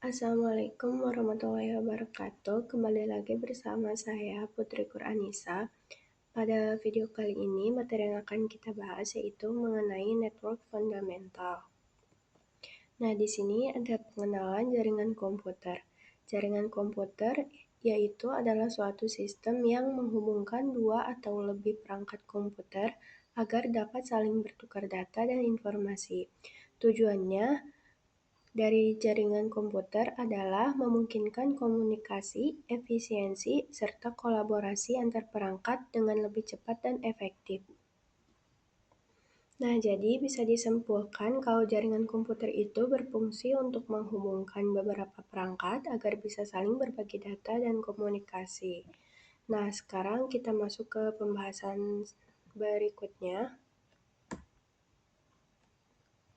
Assalamualaikum warahmatullahi wabarakatuh. Kembali lagi bersama saya Putri Kuranisa. Pada video kali ini, materi yang akan kita bahas yaitu mengenai network fundamental. Nah, di sini ada pengenalan jaringan komputer. Jaringan komputer yaitu adalah suatu sistem yang menghubungkan dua atau lebih perangkat komputer agar dapat saling bertukar data dan informasi. Tujuannya dari jaringan komputer adalah memungkinkan komunikasi, efisiensi, serta kolaborasi antar perangkat dengan lebih cepat dan efektif. Nah, jadi bisa disimpulkan kalau jaringan komputer itu berfungsi untuk menghubungkan beberapa perangkat agar bisa saling berbagi data dan komunikasi. Nah, sekarang kita masuk ke pembahasan berikutnya.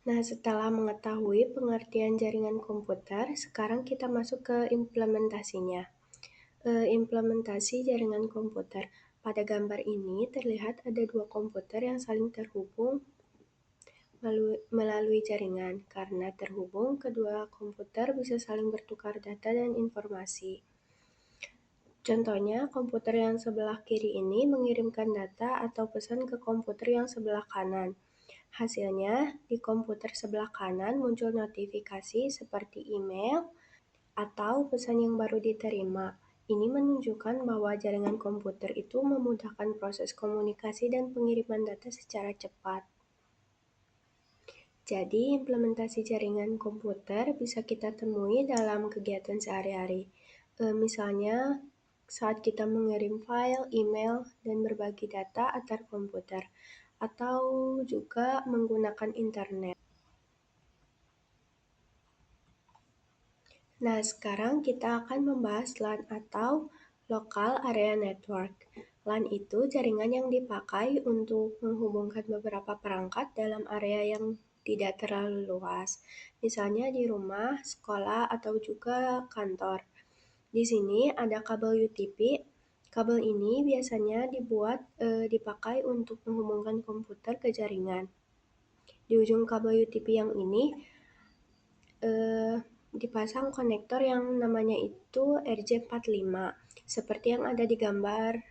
Nah, setelah mengetahui pengertian jaringan komputer, sekarang kita masuk ke implementasinya. Implementasi jaringan komputer. Pada gambar ini terlihat ada dua komputer yang saling terhubung melalui jaringan. Karena terhubung, kedua komputer bisa saling bertukar data dan informasi. Contohnya, komputer yang sebelah kiri ini mengirimkan data atau pesan ke komputer yang sebelah kanan. Hasilnya, di komputer sebelah kanan muncul notifikasi seperti email atau pesan yang baru diterima. Ini menunjukkan bahwa jaringan komputer itu memudahkan proses komunikasi dan pengiriman data secara cepat. Jadi, implementasi jaringan komputer bisa kita temui dalam kegiatan sehari-hari. Misalnya, saat kita mengirim file, email, dan berbagi data antar komputer, atau juga menggunakan internet. Nah, sekarang kita akan membahas LAN atau Local Area Network. LAN itu jaringan yang dipakai untuk menghubungkan beberapa perangkat dalam area yang tidak terlalu luas, misalnya di rumah, sekolah, atau juga kantor. Di sini ada kabel UTP. Kabel ini biasanya dipakai untuk menghubungkan komputer ke jaringan. Di ujung kabel UTP yang ini dipasang konektor yang namanya itu RJ45, seperti yang ada di gambar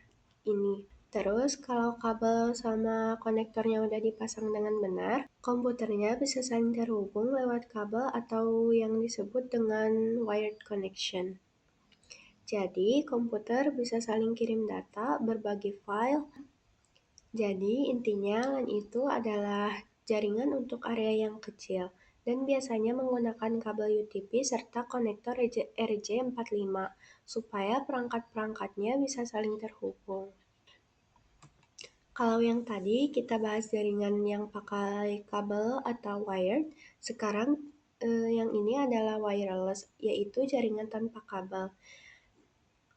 ini. Terus kalau kabel sama konektornya udah dipasang dengan benar, komputernya bisa saling terhubung lewat kabel atau yang disebut dengan wired connection. Jadi komputer bisa saling kirim data, berbagi file. Jadi intinya LAN itu adalah jaringan untuk area yang kecil dan biasanya menggunakan kabel UTP serta konektor RJ45 supaya perangkat-perangkatnya bisa saling terhubung. Kalau yang tadi kita bahas jaringan yang pakai kabel atau wired, sekarang yang ini adalah wireless, yaitu jaringan tanpa kabel.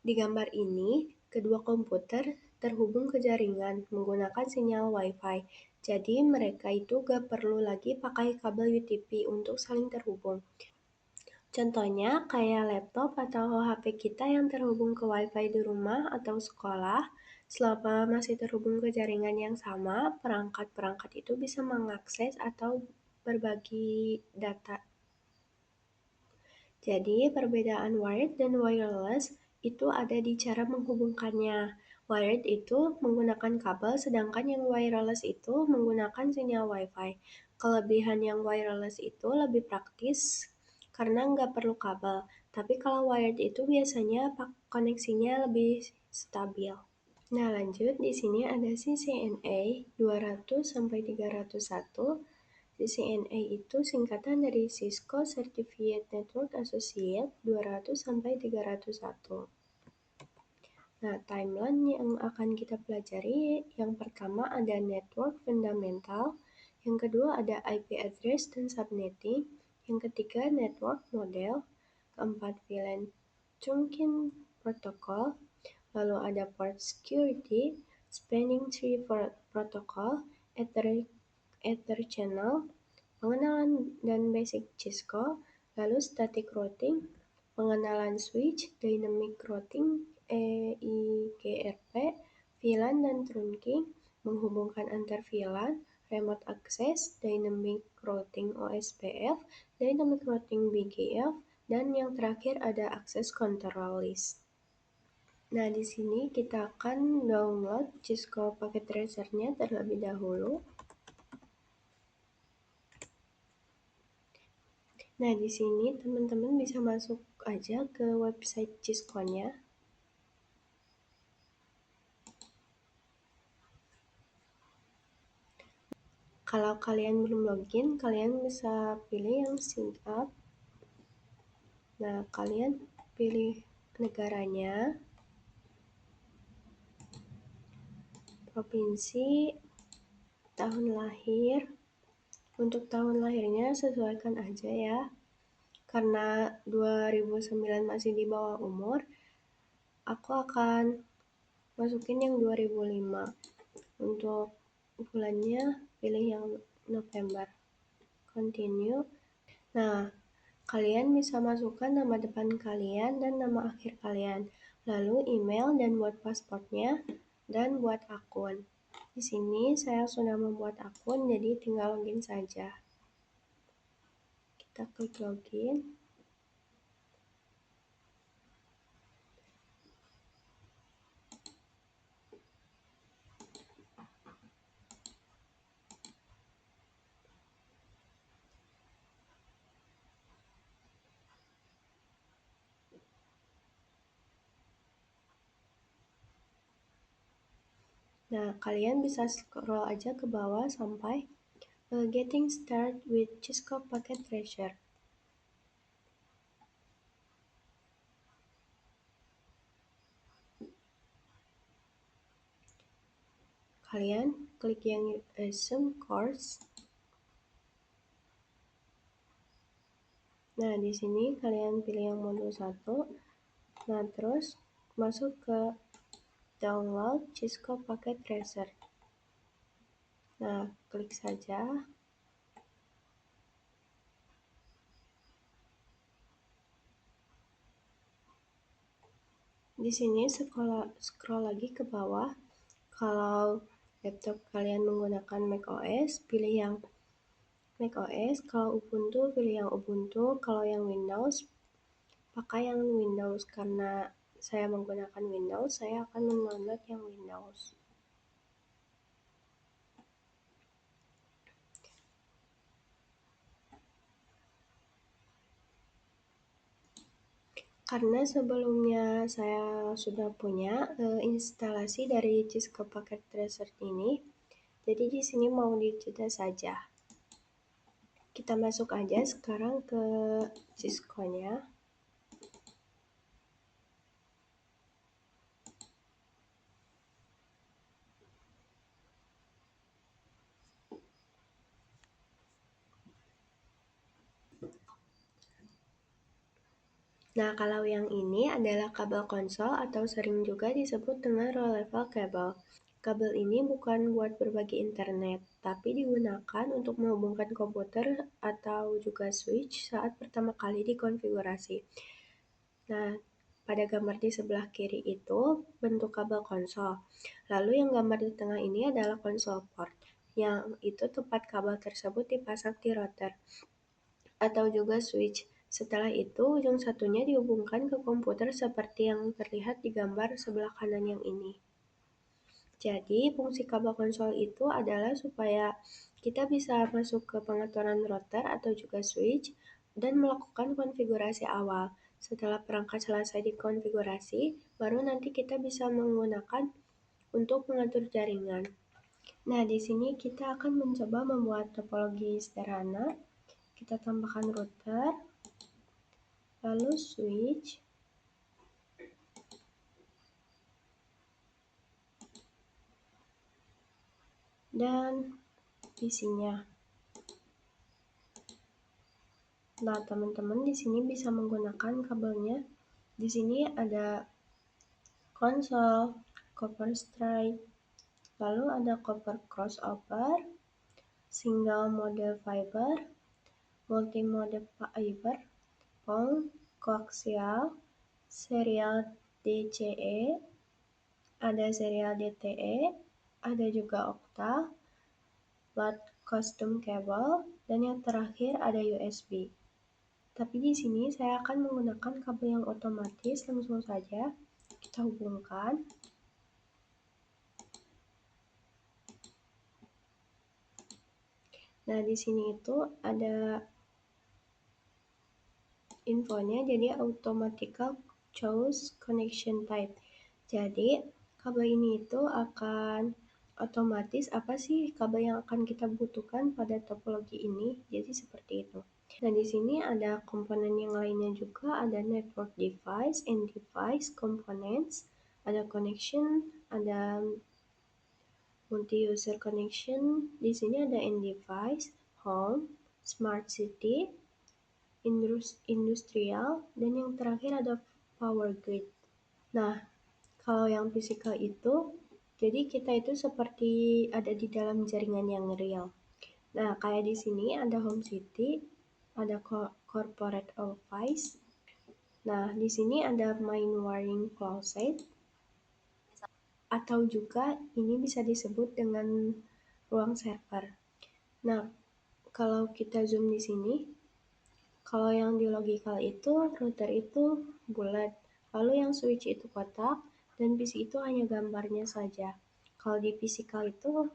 Di gambar ini, kedua komputer terhubung ke jaringan menggunakan sinyal Wi-Fi. Jadi mereka itu gak perlu lagi pakai kabel UTP untuk saling terhubung. Contohnya kayak laptop atau HP kita yang terhubung ke Wi-Fi di rumah atau sekolah, selama masih terhubung ke jaringan yang sama, perangkat-perangkat itu bisa mengakses atau berbagi data. Jadi, perbedaan wired dan wireless itu ada di cara menghubungkannya. Wired itu menggunakan kabel, sedangkan yang wireless itu menggunakan sinyal Wi-Fi. Kelebihan yang wireless itu lebih praktis karena nggak perlu kabel. Tapi kalau wired itu biasanya koneksinya lebih stabil. Nah, lanjut di sini ada CCNA 200-301. CCNA itu singkatan dari Cisco Certified Network Associate 200-301. Nah, timeline yang akan kita pelajari, yang pertama ada network fundamental, yang kedua ada IP address dan subnetting, yang ketiga network model, keempat VLAN trunking protocol, lalu ada port security, spanning tree protocol, ether channel, pengenalan dan basic Cisco, lalu static routing, pengenalan switch, dynamic routing, EIGRP, VLAN dan trunking, menghubungkan antar VLAN, remote access, dynamic routing OSPF, dynamic routing BGF, Dan yang terakhir ada access control list. Nah, di sini kita akan download Cisco Packet Tracer-nya terlebih dahulu. Nah, di sini teman-teman bisa masuk aja ke website Cisco-nya. Kalau kalian belum login, kalian bisa pilih yang sign up. Nah, kalian pilih negaranya, provinsi, tahun lahir. Untuk tahun lahirnya sesuaikan aja ya. Karena 2009 masih di bawah umur, aku akan masukin yang 2005. Untuk bulannya pilih yang November. Continue. Nah, kalian bisa masukkan nama depan kalian dan nama akhir kalian, lalu email dan buat pasportnya dan buat akun. Di sini saya sudah membuat akun, jadi tinggal login saja. Kita klik login. Nah, kalian bisa scroll aja ke bawah sampai Getting Started with Cisco Packet Tracer. Kalian klik yang Assume Course. Nah, di sini kalian pilih yang modul 1. Nah, terus masuk ke Download Cisco Packet Tracer. Nah, klik saja. Di sini scroll lagi ke bawah. Kalau laptop kalian menggunakan macOS, pilih yang macOS. Kalau Ubuntu, pilih yang Ubuntu. Kalau yang Windows, pakai yang Windows. Karena saya menggunakan Windows, saya akan mendownload yang Windows. Karena sebelumnya saya sudah punya instalasi dari Cisco Packet Tracer ini, jadi di sini mau dijeda saja. Kita masuk aja sekarang ke Cisco-nya. Nah, kalau yang ini adalah kabel konsol atau sering juga disebut dengan row level cable. Kabel ini bukan buat berbagi internet, tapi digunakan untuk menghubungkan komputer atau juga switch saat pertama kali dikonfigurasi. Nah, pada gambar di sebelah kiri itu bentuk kabel konsol. Lalu yang gambar di tengah ini adalah konsol port, yang itu tempat kabel tersebut dipasang di router atau juga switch. Setelah itu, ujung satunya dihubungkan ke komputer seperti yang terlihat di gambar sebelah kanan yang ini. Jadi, fungsi kabel konsol itu adalah supaya kita bisa masuk ke pengaturan router atau juga switch dan melakukan konfigurasi awal. Setelah perangkat selesai dikonfigurasi, baru nanti kita bisa menggunakan untuk mengatur jaringan. Nah, di sini kita akan mencoba membuat topologi sederhana. Kita tambahkan router, lalu switch, dan isinya. Nah, teman-teman di sini bisa menggunakan kabelnya. Di sini ada konsol, copper stripe, lalu ada copper crossover, single model fiber, multi model fiber, PON, koaksial, serial DCE, ada serial DTE, ada juga okta, buat custom cable, dan yang terakhir ada USB. Tapi di sini saya akan menggunakan kabel yang otomatis, langsung saja kita hubungkan. Nah, di sini itu ada infonya, jadi automatical choose connection type. Jadi, kabel ini itu akan otomatis apa sih kabel yang akan kita butuhkan pada topologi ini. Jadi seperti itu. Nah, di sini ada komponen yang lainnya juga, ada network device, end device, components, ada connection, ada multi-user connection. Di sini ada end device, home, smart city, industrial, dan yang terakhir ada power grid. Nah, kalau yang fisikal itu, jadi kita itu seperti ada di dalam jaringan yang real. Nah, kayak di sini ada home city, ada corporate office. Nah, di sini ada main wiring closet, atau juga ini bisa disebut dengan ruang server. Nah, kalau kita zoom di sini, kalau yang di logical itu, router itu bulat, lalu yang switch itu kotak, dan PC itu hanya gambarnya saja. Kalau di physical itu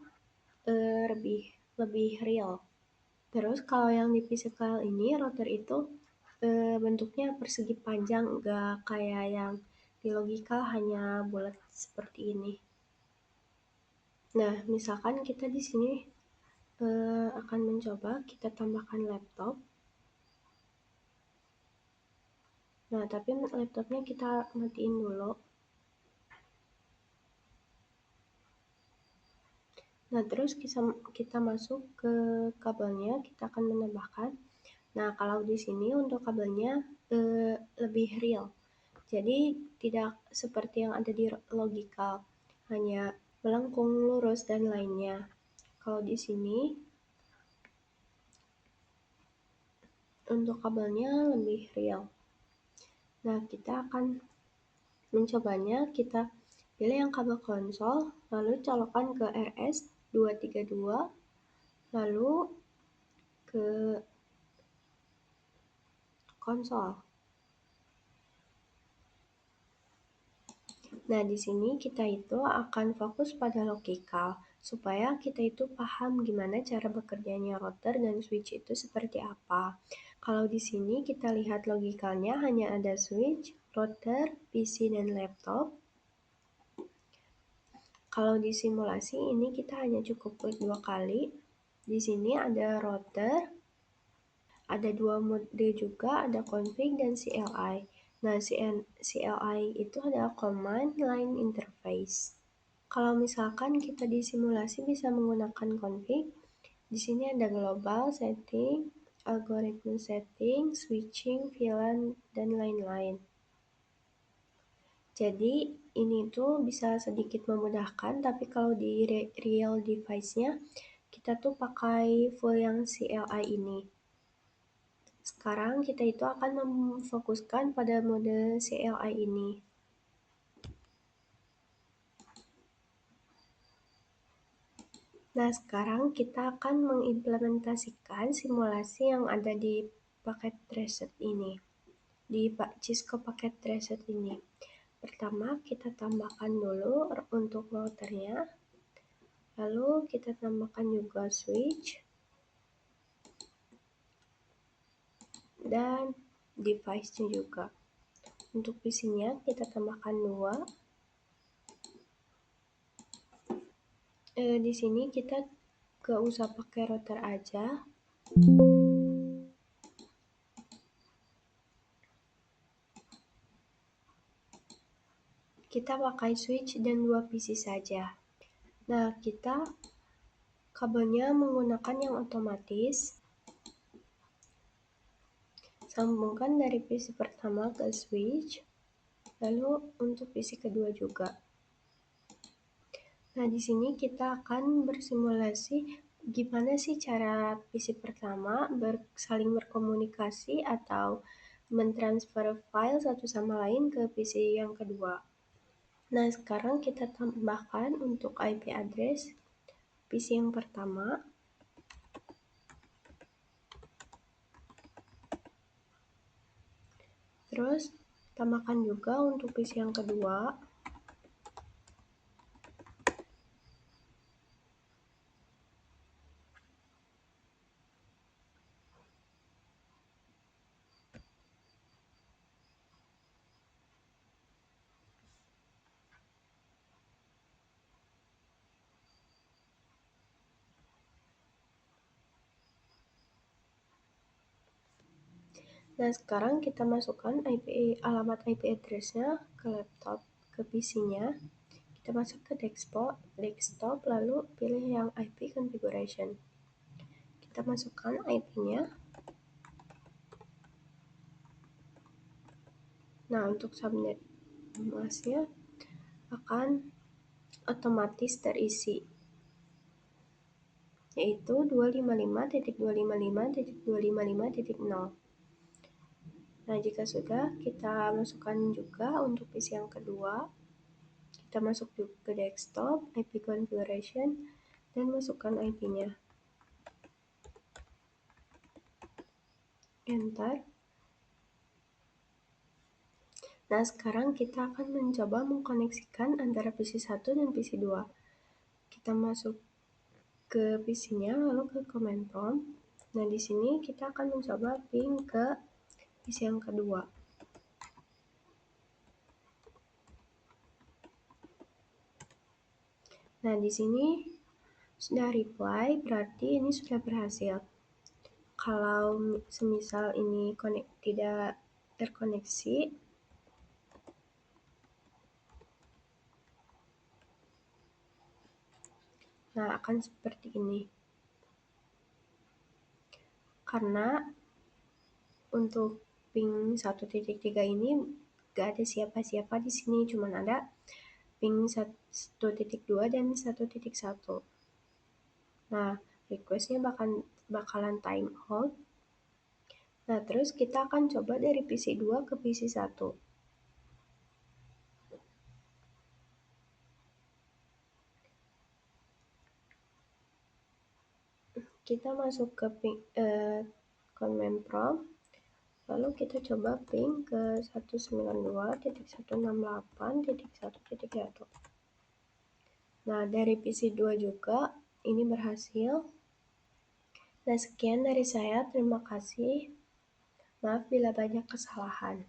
lebih real. Terus kalau yang di physical ini, router itu bentuknya persegi panjang, nggak kayak yang di logical hanya bulat seperti ini. Nah, misalkan kita di sini akan mencoba kita tambahkan laptop. Nah, tapi laptopnya kita matiin dulu. Nah, terus kita masuk ke kabelnya, kita akan menambahkan. Nah, kalau di sini untuk kabelnya lebih real. Jadi tidak seperti yang ada di logical, hanya melengkung, lurus, dan lainnya. Kalau di sini untuk kabelnya lebih real. Nah, kita akan mencobanya. Kita pilih yang kabel konsol, lalu colokkan ke RS232, lalu ke konsol. Nah, di sini kita itu akan fokus pada logikal, supaya kita itu paham gimana cara bekerjanya router dan switch itu seperti apa. Kalau di sini kita lihat logikalnya hanya ada switch, router, PC, dan laptop. Kalau di simulasi ini kita hanya cukup klik 2 kali. Di sini ada router, ada 2 mode juga, ada config dan CLI. Nah, CLI itu adalah command line interface. Kalau misalkan kita di simulasi bisa menggunakan config, di sini ada global setting, algorithm setting, switching, VLAN, dan lain-lain. Jadi ini tuh bisa sedikit memudahkan, tapi kalau di real device-nya kita tuh pakai full yang CLI ini. Sekarang kita itu akan memfokuskan pada mode CLI ini. Nah, sekarang kita akan mengimplementasikan simulasi yang ada di paket reset ini, di Cisco paket reset ini. Pertama, kita tambahkan dulu untuk routernya, lalu kita tambahkan juga switch, dan device-nya juga. Untuk PC-nya kita tambahkan 2. Di sini kita gak usah pakai router aja. Kita pakai switch dan 2 PC saja. Nah, kita kabelnya menggunakan yang otomatis. Sambungkan dari PC pertama ke switch, lalu untuk PC kedua juga. Nah, di sini kita akan bersimulasi gimana sih cara PC pertama saling berkomunikasi atau mentransfer file satu sama lain ke PC yang kedua. Nah, sekarang kita tambahkan untuk IP address PC yang pertama. Terus tambahkan juga untuk PC yang kedua. Nah, sekarang kita masukkan alamat IP address-nya ke laptop, ke PC-nya. Kita masuk ke desktop, lalu pilih yang IP configuration. Kita masukkan IP-nya. Nah, untuk subnet masknya akan otomatis terisi, yaitu 255.255.255.0. Nah, jika sudah, kita masukkan juga untuk PC yang kedua. Kita masuk ke desktop, IP configuration, dan masukkan IP-nya. Enter. Nah, sekarang kita akan mencoba mengkoneksikan antara PC1 dan PC2. Kita masuk ke PC-nya, lalu ke command prompt. Nah, di sini kita akan mencoba ping ke PC yang kedua. Nah, di sini sudah reply, berarti ini sudah berhasil. Kalau semisal ini tidak terkoneksi, nah akan seperti ini. Karena untuk ping 1.3 ini gak ada siapa-siapa di sini, cuma ada ping 1.2 dan 1.1. Nah, requestnya bakalan time out. Nah, terus kita akan coba dari PC2 ke PC1. Kita masuk ke command prompt, lalu kita coba ping ke 192.168.1.1. Nah, dari PC2 juga ini berhasil. Nah, sekian dari saya. Terima kasih. Maaf bila banyak kesalahan.